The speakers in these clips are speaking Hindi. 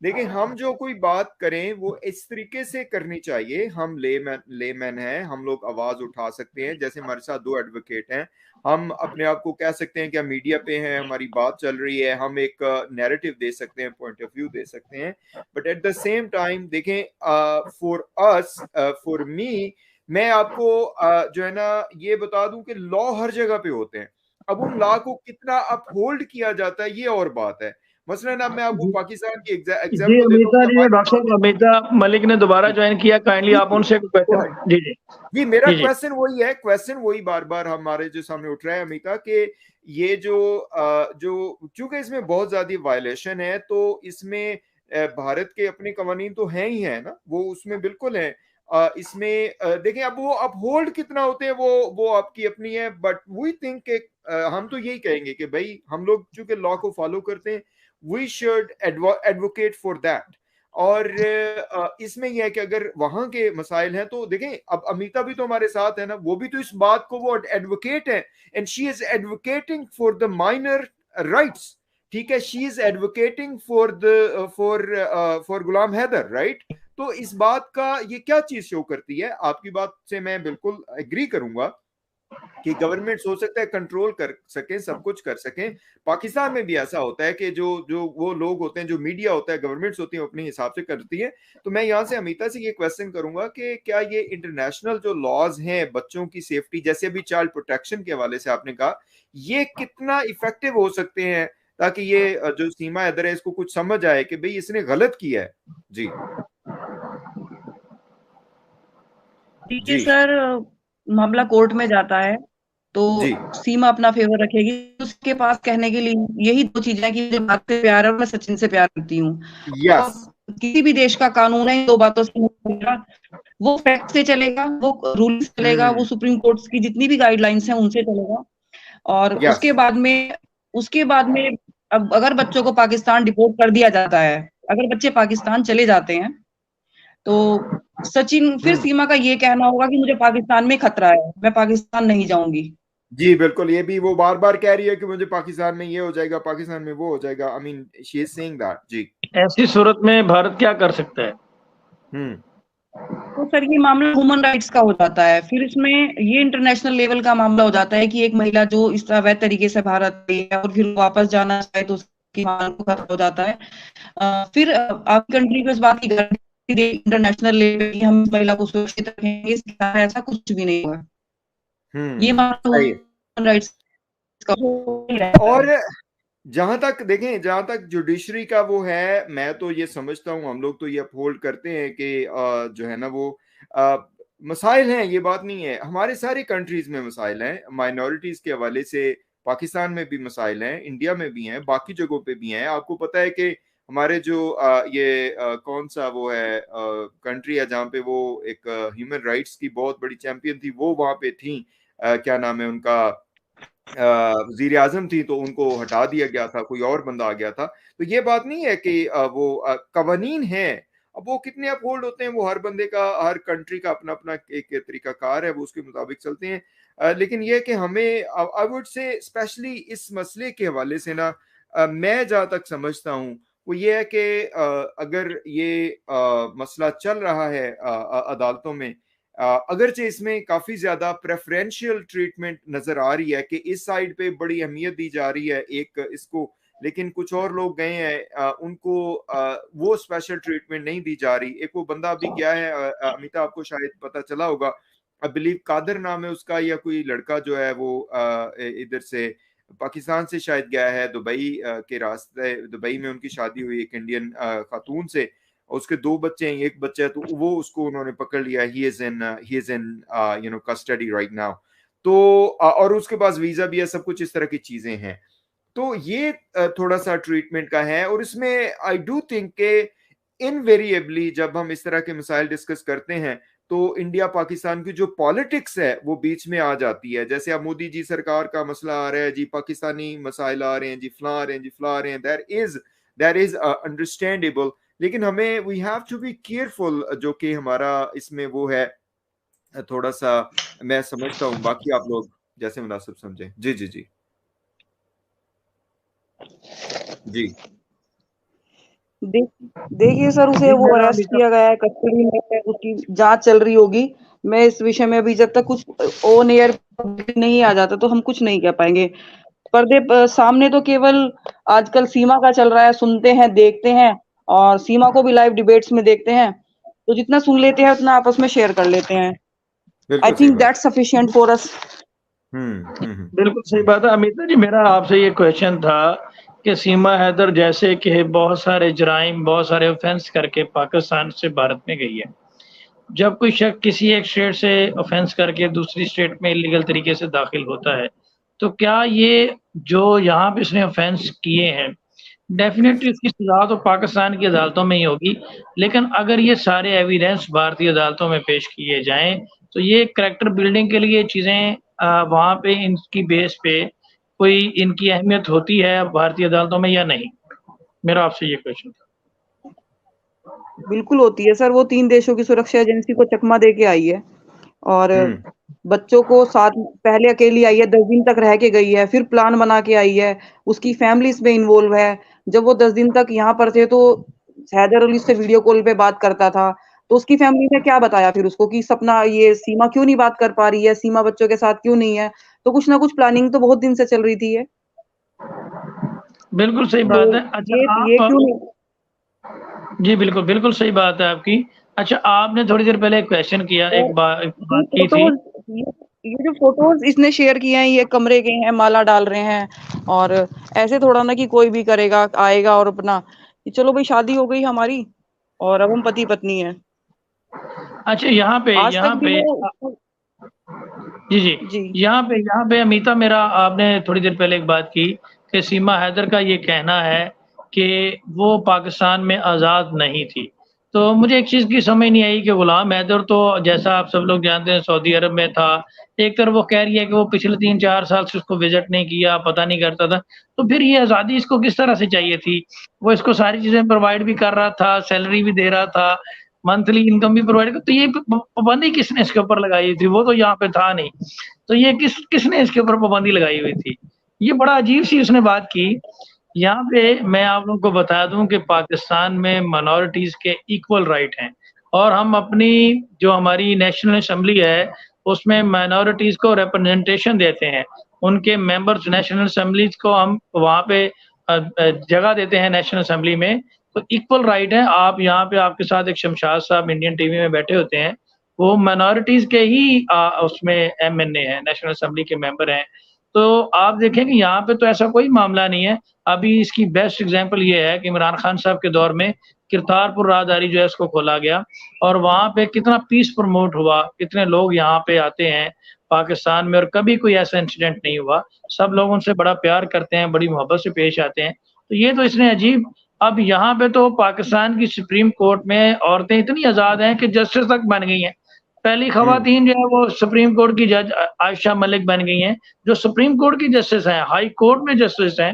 देखिए हम जो कोई बात करें वो इस तरीके से करनी चाहिए। हम लेमैन हैं, हम लोग आवाज उठा सकते हैं, जैसे हमारे साथ दो एडवोकेट हैं। हम अपने आप को कह सकते हैं कि हम मीडिया पे हैं, हमारी बात चल रही है, हम एक नैरेटिव दे सकते हैं, पॉइंट ऑफ व्यू दे सकते हैं। But at the same time देखें, फॉर अस, फॉर मी, मैं आपको जो है ना ये बता दूं कि लॉ हर जगह पे होते हैं। अब उन लॉ को कितना अपहोल्ड किया जाता है ये और बात है। मसलन अब मैं आपको जी पाकिस्तान की जी, एग्जांपल देता हूँ अमिता कि जी, हमारे डॉक्टर साहब अमिता मलिक ने दोबारा ज्वाइन किया, काइंडली जी आप जी उनसे go क्वेश्चन। ahead। जी जी जी मेरा जी जी। क्वेश्चन वही है, क्वेश्चन वही बार बार हमारे जो सामने उठ रहा है अमिता, कि ये जो चूंकि इसमें बहुत ज्यादा वायलेशन है, तो इसमें भारत के अपने कवानीन तो हैं ही है ना, वो उसमें बिल्कुल है। इसमें देखें अब वो अपहोल्ड कितना होते हैं वो आपकी अपनी है, बट वी थिंक के हम तो यही कहेंगे कि भाई हम लोग चूंकि लॉ को फॉलो करते हैं, we should advocate for that. और इसमें यह है कि अगर वहां के मसाइल हैं तो देखें, अब अमिता भी तो हमारे साथ है ना, वो भी तो इस बात को वो एडवोकेट है, and she is advocating for the minor rights. ठीक है, she is advocating for Ghulam Haider, right? तो इस बात का ये क्या चीज शो करती है? आपकी बात से मैं बिल्कुल एग्री करूंगा कि गवर्नमेंट हो सकता है कंट्रोल कर सके, सब कुछ कर सके। पाकिस्तान में भी ऐसा होता है कि जो जो वो लोग होते हैं, जो मीडिया होता है, गवर्नमेंट्स होती हैं, अपने हिसाब से करती है। तो मैं यहाँ से अमिता से ये क्वेश्चन करूंगा कि क्या ये इंटरनेशनल जो लॉज हैं बच्चों की सेफ्टी, जैसे अभी चाइल्ड प्रोटेक्शन के हवाले से आपने कहा, ये कितना इफेक्टिव हो सकते हैं, ताकि ये जो सीमा हैदर है इसको कुछ समझ आए कि भाई इसने गलत किया है। जी देखिए जी सर, मामला कोर्ट में जाता है तो जी। सीमा अपना फेवर रखेगी। उसके पास कहने के लिए यही दो चीजें हैं कि मुझे भारत से प्यार है और मैं सचिन से प्यार करती हूँ। और यस। किसी भी देश का कानून है इन दो बातों से नहीं चलेगा। वो फैक्ट से चलेगा, वो रूल से चलेगा, वो हम्म। सुप्रीम कोर्ट की जितनी भी गाइडलाइंस हैं उनसे चलेगा। और यस। उसके बाद में अब अगर बच्चों को पाकिस्तान डिपोर्ट कर दिया जाता है, अगर बच्चे पाकिस्तान चले जाते हैं, तो सचिन फिर हम्म। सीमा का ये कहना होगा कि मुझे पाकिस्तान में खतरा है, मैं पाकिस्तान नहीं जाऊंगी। जी बिल्कुल, ये भी वो बार बार कह रही है कि मुझे पाकिस्तान में ये हो जाएगा, पाकिस्तान में वो हो जाएगा। I mean she is saying that. जी। ऐसी सूरत में भारत क्या कर सकता है? हम्म। तो सर ये मामला ह्यूमन राइट्स का हो जाता है, फिर इसमें ये इंटरनेशनल लेवल का मामला हो जाता है कि एक महिला जो इस अवैध तरीके से भारत गई है और फिर वापस जाना चाहे तो उसकी मान को खत्म हो जाता है। फिर आपकी कंट्री को इस बात की गारंटी दे इंटरनेशनल लेवल की हम इस महिला को सुरक्षित रखेंगे, ऐसा कुछ भी नहीं हुआ। ये मामला सही है। ह्यूमन राइट्स का हो ही रहता और है। जहां तक देखें, जहां तक जुडिशरी का वो है, मैं तो ये समझता हूँ, हम लोग तो ये अपहोल्ड करते हैं कि जो है ना वो अ, मसाइल हैं, ये बात नहीं है। हमारे सारे कंट्रीज में मसाइल हैं माइनॉरिटीज के हवाले से। पाकिस्तान में भी मसाइल हैं, इंडिया में भी हैं, बाकी जगहों पे भी हैं। आपको पता है कि हमारे जो कौन सा वो है कंट्री है जहाँ पे वो एक ह्यूमन राइट्स की बहुत बड़ी चैंपियन थी, वो वहां पे थी, क्या नाम है उनका, वजीर आजम थी, तो उनको हटा दिया गया था, कोई और बंदा आ गया था। तो ये बात नहीं है कि वो कवानीन है। अब वो कितने अपहोल्ड होते हैं, वो हर बंदे का, हर कंट्री का अपना अपना एक तरीका कार है, वो उसके मुताबिक चलते हैं। लेकिन ये है कि हमें, आई वुड से स्पेशली इस मसले के हवाले से ना, मैं जहाँ तक समझता हूँ वो ये है कि अगर ये मसला चल रहा है अदालतों में, अगरचे इसमें काफी ज्यादा प्रेफरेंशियल ट्रीटमेंट नजर आ रही है कि इस साइड पे बड़ी अहमियत दी जा रही है एक इसको, लेकिन कुछ और लोग गए हैं उनको वो स्पेशल ट्रीटमेंट नहीं दी जा रही। एक वो बंदा अभी गया है, अमिता आपको शायद पता चला होगा, आई बिलीव कादर नाम है उसका, या कोई लड़का जो है वो इधर से पाकिस्तान से शायद गया है दुबई के रास्ते, दुबई में उनकी शादी हुई एक इंडियन खातून से, और उसके दो बच्चे हैं, एक बच्चा है, तो वो उसको उन्होंने पकड़ लिया। He is in custody right now. तो और उसके पास वीजा भी है, सब कुछ इस तरह की चीजें हैं। तो ये थोड़ा सा ट्रीटमेंट का है, और इसमें आई डू थिंक के इनवेरिएबली जब हम इस तरह के मिसाइल डिस्कस करते हैं, तो इंडिया पाकिस्तान की जो पॉलिटिक्स है वो बीच में आ जाती है। जैसे अब मोदी जी सरकार का मसला आ रहा है जी, पाकिस्तानी मसाइल आ रहे हैं जी, फला आ रहे हैं जी, फला आ रहे हैं, दैट इज अंडरस्टैंडेबल। लेकिन हमें we have to be careful, जो कि हमारा इसमें वो है थोड़ा सा, मैं समझता हूँ, बाकी आप लोग जैसे मुनासिब समझे। जी जी जी। जी देखिए सर, उसे जी वो मेरा अरेस्ट किया गया है, कस्टडी में है, उसकी जांच चल रही होगी। मैं इस विषय में अभी जब तक कुछ ऑन एयर नहीं आ जाता तो हम कुछ नहीं कह पाएंगे। सामने तो केवल आजकल सीमा का चल रहा है, सुनते हैं, देखते हैं, और सीमा को भी लाइव डिबेट्स में देखते हैं, तो जितना सुन लेते हैं उतना आपस में शेयर कर लेते हैं। आई बिल्कुल सही थिंक बात। That's sufficient for us. बिल्कुल सही बात है। अमिता जी, मेरा आपसे ये क्वेश्चन था कि सीमा हैदर जैसे कि बहुत सारे जराइम, बहुत सारे ऑफेंस करके पाकिस्तान से भारत में गई है। जब कोई शख्स किसी एक स्टेट से ऑफेंस करके दूसरी स्टेट में इलीगल तरीके से दाखिल होता है, तो क्या ये जो यहाँ पे इसने ऑफेंस किए हैं, डेफिनेटली इसकी सजा तो पाकिस्तान की अदालतों में ही होगी, लेकिन अगर ये सारे एविडेंस भारतीय अदालतों में पेश किए जाएं, तो ये कैरेक्टर बिल्डिंग के लिए चीज़ें वहाँ पे इनकी बेस पे कोई इनकी अहमियत होती है भारतीय अदालतों में या नहीं? मेरा आपसे ये क्वेश्चन था। बिल्कुल होती है सर, वो 3 देशों की सुरक्षा एजेंसी को चकमा दे के आई है, और बच्चों को साथ पहले अकेली आई है, 10 दिन तक रह के गई है, फिर प्लान बना के आई है, उसकी फैमिली इसमें इन्वॉल्व है। जब वो 10 दिन तक यहाँ पर थे तो हैदर अली से वीडियो कॉल पे बात करता था, तो उसकी फैमिली ने क्या बताया फिर उसको कि सपना, ये सीमा क्यों नहीं बात कर पा रही है, सीमा बच्चों के साथ क्यों नहीं है? तो कुछ ना कुछ प्लानिंग तो बहुत दिन से चल रही थी ये। बिल्कुल सही तो बात है। अच्छा ये आप क्यों नहीं? जी बिल्कुल, बिल्कुल सही बात है आपकी। अच्छा, आपने थोड़ी देर पहले एक क्वेश्चन किया, तो एक ये बात की थी। फोटोज ये ये जो फोटोज इसने शेयर किए हैं, ये कमरे के हैं, माला डाल रहे हैं, और ऐसे थोड़ा ना कि कोई भी करेगा, आएगा और अपना कि चलो भाई शादी हो गई हमारी और अब हम पति पत्नी हैं। अच्छा, यहाँ पे आज तक भी वो जी, जी। जी यहाँ पे अमिता, मेरा आपने थोड़ी देर पहले एक बात की कि सीमा हैदर का ये कहना है कि वो पाकिस्तान में आज़ाद नहीं थी। तो मुझे एक चीज़ की समझ नहीं आई कि गुलाम हैदर तो जैसा आप सब लोग जानते हैं सऊदी अरब में था। एक तरफ वो कह रही है कि वो पिछले 3-4 साल से उसको विज़िट नहीं किया, पता नहीं करता था। तो फिर ये आज़ादी इसको किस तरह से चाहिए थी? वो इसको सारी चीज़ें प्रोवाइड भी कर रहा था, सैलरी भी दे रहा था, मंथली इनकम भी प्रोवाइड कर, तो ये पाबंदी किसने इसके ऊपर लगाई थी? वो तो यहाँ पे था नहीं। तो ये किसने इसके ऊपर पाबंदी लगाई हुई थी? ये बड़ा अजीब-सी उसने बात की। यहाँ पे मैं आप लोगों को बता दूँ कि पाकिस्तान में माइनॉरिटीज़ के इक्वल राइट हैं, और हम अपनी जो हमारी नेशनल असेंबली है, उसमें माइनॉरिटीज़ को रिप्रेजेंटेशन देते हैं। उनके मेंबर्स नेशनल असेंबलीज़ को हम वहाँ पे जगह देते हैं नेशनल असेंबली में। तो इक्वल राइट है। आप यहाँ पे, आपके साथ एक शमशाद साहब इंडियन टीवी में बैठे होते हैं, वो माइनॉरिटीज़ के ही उसमें एमएनए हैं, नेशनल असेंबली के मेंबर हैं। तो आप देखें कि यहाँ पे तो ऐसा कोई मामला नहीं है। अभी इसकी बेस्ट एग्ज़ाम्पल ये है कि इमरान खान साहब के दौर में करतारपुर राहदारी जो है उसको खोला गया, और वहाँ पे कितना पीस प्रमोट हुआ, कितने लोग यहाँ पे आते हैं पाकिस्तान में, और कभी कोई ऐसा इंसिडेंट नहीं हुआ। सब लोग उनसे बड़ा प्यार करते हैं, बड़ी मोहब्बत से पेश आते हैं। तो ये तो इसने अजीब, अब यहाँ पे तो पाकिस्तान की सुप्रीम कोर्ट में औरतें इतनी आज़ाद हैं कि जस्टिस तक बन गई हैं। पहली ख़वातीन जो है वो सुप्रीम कोर्ट की जज आयशा मलिक बन गई हैं, जो सुप्रीम कोर्ट की जस्टिस हैं, हाई कोर्ट में जस्टिस हैं।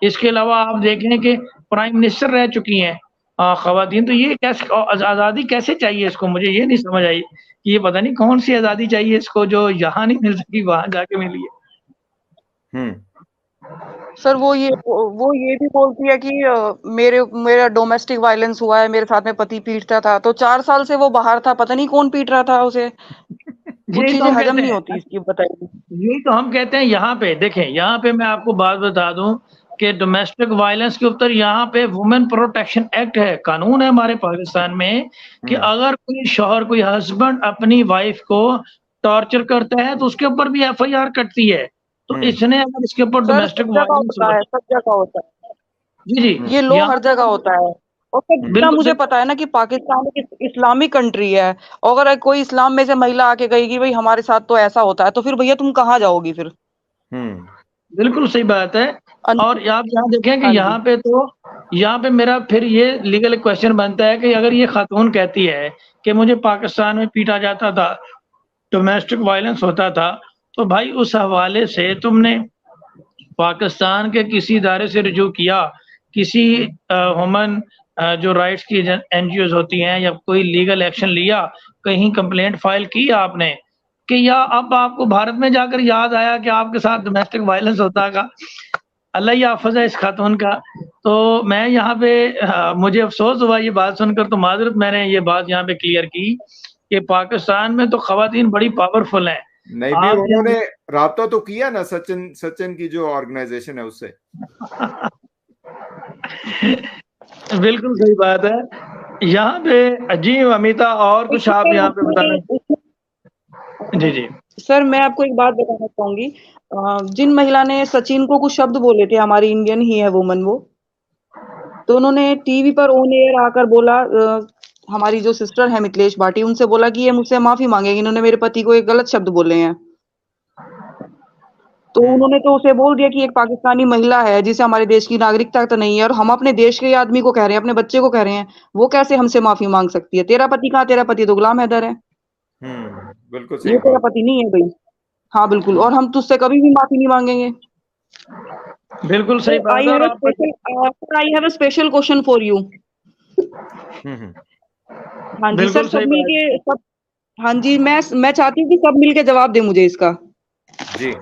इसके अलावा आप देख लें कि प्राइम मिनिस्टर रह चुकी हैं ख़वातीन। तो ये कैसे आज़ादी कैसे चाहिए इसको? मुझे ये नहीं समझ आई कि ये पता नहीं कौन-सी आज़ादी चाहिए इसको जो यहाँ नहीं मिल सकी, वहाँ जाके मिली है। सर, वो ये भी बोलती है कि मेरा डोमेस्टिक वायलेंस हुआ है, मेरे साथ में पति पीटता था, तो 4 साल से वो बाहर था, पता नहीं कौन पीट रहा था उसे। वो यही तो चीजें हम हजम कहते नहीं हैं, होती इसकी, बताइए। यही तो हम कहते हैं। यहाँ पे देखें, यहाँ पे मैं आपको बात बता दूं कि डोमेस्टिक वायलेंस के ऊपर यहाँ पे वुमेन प्रोटेक्शन एक्ट है, कानून है हमारे पाकिस्तान में कि अगर कोई शौहर, कोई हस्बैंड अपनी वाइफ को टॉर्चर करता है तो उसके ऊपर भी एफआईआर कटती है। तो इसने अगर इसके ऊपर सर, डोमेस्टिक सब जगह वायलेंस होता है, सब जगह होता है, जी, जी। ये लॉ यहाँ हर जगह होता है। और सर, जितना बिल्कुल मुझे सही। पता है ना कि पाकिस्तान एक इस्लामिक कंट्री है, और अगर कोई इस्लाम में से महिला आके कहेगी भाई हमारे साथ तो ऐसा होता है, तो फिर भैया तुम कहाँ जाओगी फिर? बिल्कुल सही बात है। और आप यहाँ देखें कि हाँ जी। यहाँ पे मेरा फिर ये लीगल क्वेश्चन बनता है कि अगर ये खातून कहती है कि मुझे पाकिस्तान में पीटा जाता था, डोमेस्टिक वायलेंस होता था, तो भाई उस हवाले से तुमने पाकिस्तान के किसी इदारे से रुजू किया, किसी ह्यूमन जो राइट्स की एनजीओज होती हैं, या कोई लीगल एक्शन लिया, कहीं कंप्लेंट फाइल की आपने, कि या अब आपको भारत में जाकर याद आया कि आपके साथ डोमेस्टिक वायलेंस होता था? अल्लाह ही हाफ़िज़ है इस खातून का। तो मैं यहाँ पे मुझे अफ़सोस हुआ ये बात सुनकर, तो माज़रत मैंने ये बात यहाँ पे क्लियर की कि पाकिस्तान में तो ख़वातीन बड़ी पावरफुल हैं। नहीं भी आप उन्होंने राब्ता तो किया ना सचिन सचिन की जो ऑर्गेनाइजेशन है उससे। बिल्कुल सही बात है। यहाँ पे जी अमिता और कुछ आप यहाँ पे बताना? जी, जी। सर मैं आपको एक बात बताना चाहूंगी, जिन महिला ने सचिन को कुछ शब्द बोले थे, हमारी इंडियन ही है वुमन वो, तो उन्होंने टीवी पर ऑन एयर आकर बोला, हमारी जो सिस्टर है मिथिलेश भाटी, उनसे बोला कि ये मुझसे माफी मांगेगी, इन्होंने मेरे पति को एक गलत शब्द बोले हैं। तो उन्होंने तो उसे बोल दिया कि एक पाकिस्तानी महिला है जिसे हमारे देश की नागरिकता तो नहीं है, और हम अपने देश के आदमी को कह रहे हैं, अपने बच्चे को कह रहे हैं, वो कैसे हमसे माफी मांग सकती है? तेरा पति कहाँ? तेरा पति तो गुलाम हैदर है, बिल्कुल ये सही तेरा बात। पति नहीं है भाई। हाँ बिल्कुल, और हम तुझसे कभी भी माफी नहीं मांगेंगे। बिल्कुल सही तो बात है। और आप I have a special question for you. हाँ जी सर, बिल्कुल सब सही बात। मिलके सब, हाँ जी मैं चाहती हूँ कि सब मिलके जवाब दे मुझे इसका। जी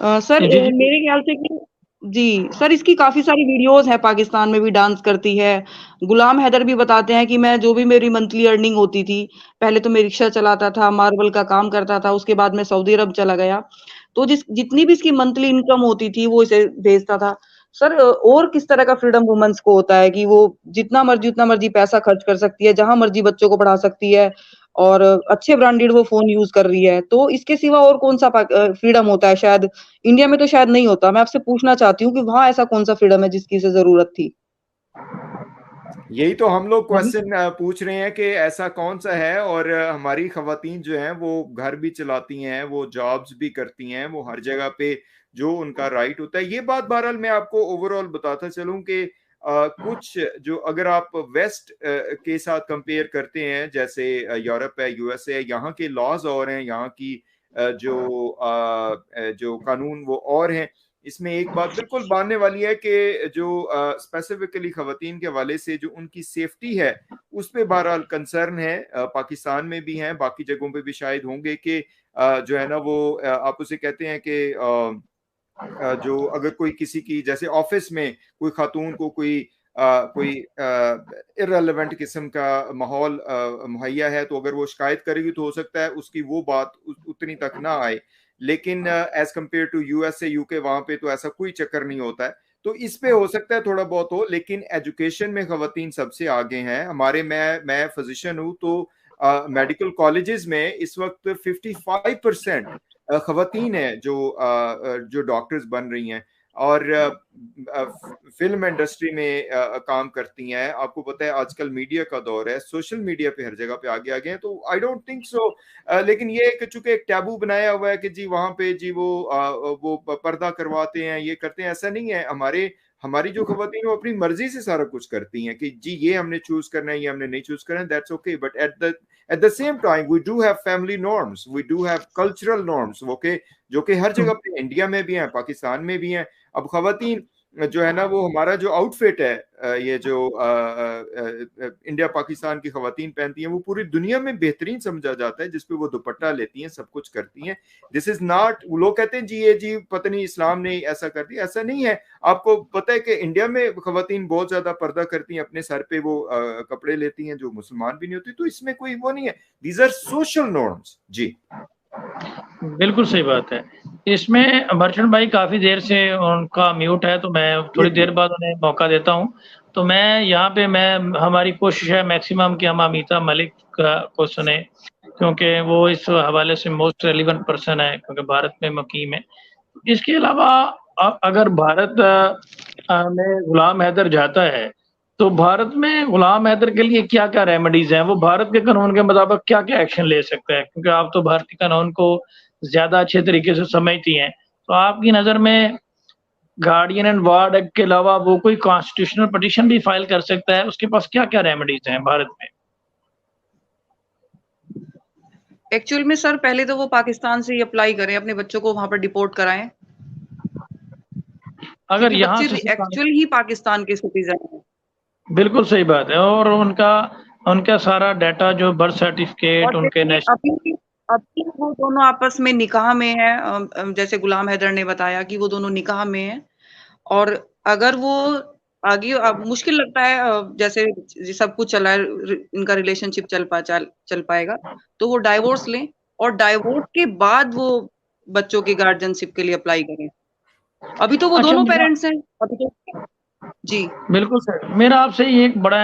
सर जी, जी। मेरे ख्याल से कि जी सर, इसकी काफी सारी वीडियोस है, पाकिस्तान में भी डांस करती है। गुलाम हैदर भी बताते हैं कि मैं जो भी मेरी मंथली अर्निंग होती थी, पहले तो मैं रिक्शा चलाता था, मार्बल का काम करता था, उसके बाद मैं सऊदी अरब चला गया, तो जितनी भी इसकी मंथली इनकम होती थी वो इसे भेजता था। सर और किस तरह का फ्रीडम वुमेन्स को होता है कि वो उतना मर्जी पैसा खर्च कर सकती है, जहां मर्जी बच्चों को पढ़ा सकती है, और अच्छे ब्रांडेड वो फोन यूज कर रही है, तो इसके सिवा और कौन सा फ्रीडम होता है? शायद इंडिया में तो शायद नहीं होता। मैं आपसे पूछना चाहती हूँ कि वहां ऐसा कौन सा फ्रीडम है जिसकी इसे जरूरत थी? यही तो हम लोग हाँ जी। क्वेश्चन पूछ रहे हैं कि ऐसा कौन सा है। और हमारी खवातीन जो हैं वो घर भी चलाती हैं, वो जॉब्स भी करती हैं, वो हर जगह पे जो उनका राइट होता है। ये बात बहरहाल मैं आपको ओवरऑल बताता चलूं कि कुछ जो अगर आप वेस्ट के साथ कंपेयर करते हैं, जैसे यूरोप है, यूएसए है, यहाँ के लॉज और हैं, यहाँ की जो कानून वो और हैं। इसमें एक बात बिल्कुल मानने वाली है कि जो स्पेसिफिकली खवातीन के हवाले से जो उनकी सेफ्टी है उस पे बहरहाल कंसर्न है। पाकिस्तान में भी है, बाकी जगहों पे भी शायद होंगे कि जो है ना वो आप उसे कहते हैं कि जो अगर कोई किसी की जैसे ऑफिस में कोई खातून को कोई इररिलेवेंट किस्म का माहौल मुहैया है, तो अगर वो शिकायत करेगी तो हो सकता है उसकी वो बात उतनी तक ना आए। लेकिन as compare to USA UK, वहां पे तो ऐसा कोई चक्कर नहीं होता है। तो इस पे हो सकता है थोड़ा बहुत हो, लेकिन एजुकेशन में खवातीन सबसे आगे हैं हमारे। मैं फिजिशियन हूँ, तो मेडिकल कॉलेजेस में इस वक्त 55% खवातीन है जो डॉक्टर्स बन रही हैं, और फिल्म इंडस्ट्री में काम करती हैं। आपको पता है आजकल मीडिया का दौर है, सोशल मीडिया पे हर जगह पे आगे आगे हैं, तो आई डोंट थिंक सो। लेकिन ये चूंकि एक टैबू बनाया हुआ है कि जी वहां पे जी वो पर्दा करवाते हैं, ये करते हैं, ऐसा नहीं है। हमारी जो खवातीन वो अपनी मर्जी से सारा कुछ करती हैं कि जी ये हमने चूज करना है, ये हमने नहीं चूज करना है, that's okay. But at the same time we do have family norms, we do have cultural norms, okay, जो कि हर जगह पे इंडिया में भी हैं, पाकिस्तान में भी हैं। अब खवातीन जो है ना वो हमारा जो आउटफिट है, ये जो इंडिया पाकिस्तान की खवातीन पहनती हैं, वो पूरी दुनिया में बेहतरीन समझा जाता है, जिसपे वो दुपट्टा लेती हैं, सब कुछ करती हैं। दिस इज नॉट, वो लोग कहते हैं जी ये जी पता नहीं इस्लाम ने ऐसा कर दिया, ऐसा नहीं है। आपको पता है कि इंडिया में खवातीन बहुत ज्यादा पर्दा करती हैं, अपने सर पे वो कपड़े लेती हैं, जो मुसलमान भी नहीं होती, तो इसमें कोई वो नहीं है। These are social norms. जी बिल्कुल सही बात है। इसमें मर्चेंट भाई काफ़ी देर से उनका म्यूट है, तो मैं थोड़ी देर बाद उन्हें मौका देता हूँ। तो मैं यहाँ पे हमारी कोशिश है मैक्सिमम कि हम अमीता मलिक को सुने, क्योंकि वो इस हवाले से मोस्ट रेलिवेंट पर्सन है, क्योंकि भारत में मुकीम है। इसके अलावा अगर भारत में गुलाम हैदर जाता है, तो भारत में गुलाम हैदर के लिए क्या-क्या रेमेडीज़ हैं? वो भारत के कानून के मुताबिक क्या-क्या एक्शन ले सकता है? क्योंकि आप तो भारतीय कानून को ज़्यादा अच्छे तरीके से समझती हैं। तो आपकी नज़र में गार्डियन एंड वार्ड एक्ट के अलावा वो कोई कॉन्स्टिट्यूशनल पिटीशन भी फाइल कर सकता है? उसके पास क्या-क्या रेमेडीज़ हैं भारत में? एक्चुअल में सर पहले तो वो पाकिस्तान से ही अप्लाई करें, अपने बच्चों को वहां पर डिपोर्ट कराएं, अगर क्योंकि यहाँ बच्चे से एक्चुअल ही पाकिस्तान के सिटीजन हैं। बिल्कुल सही बात है। और उनका उनका सारा डाटा जो बर्थ और सर्टिफिकेट, उनके देखिए नेशनल अभी वो दोनों आपस में निकाह में है, जैसे गुलाम हैदर ने बताया कि वो दोनों निकाह में है, और अगर वो आगे, अब मुश्किल लगता है जैसे सब कुछ चला इनका रिलेशनशिप चल पाएगा, तो वो डाइवोर्स लें और डाइवोर्स के बाद वो बच्चों की गार्जियनशिप के लिए अप्लाई करें। अभी तो वो अच्छा, दोनों पेरेंट्स हैं, अभी तो जी बिल्कुल सर, मेरा आपसे ये एक बड़ा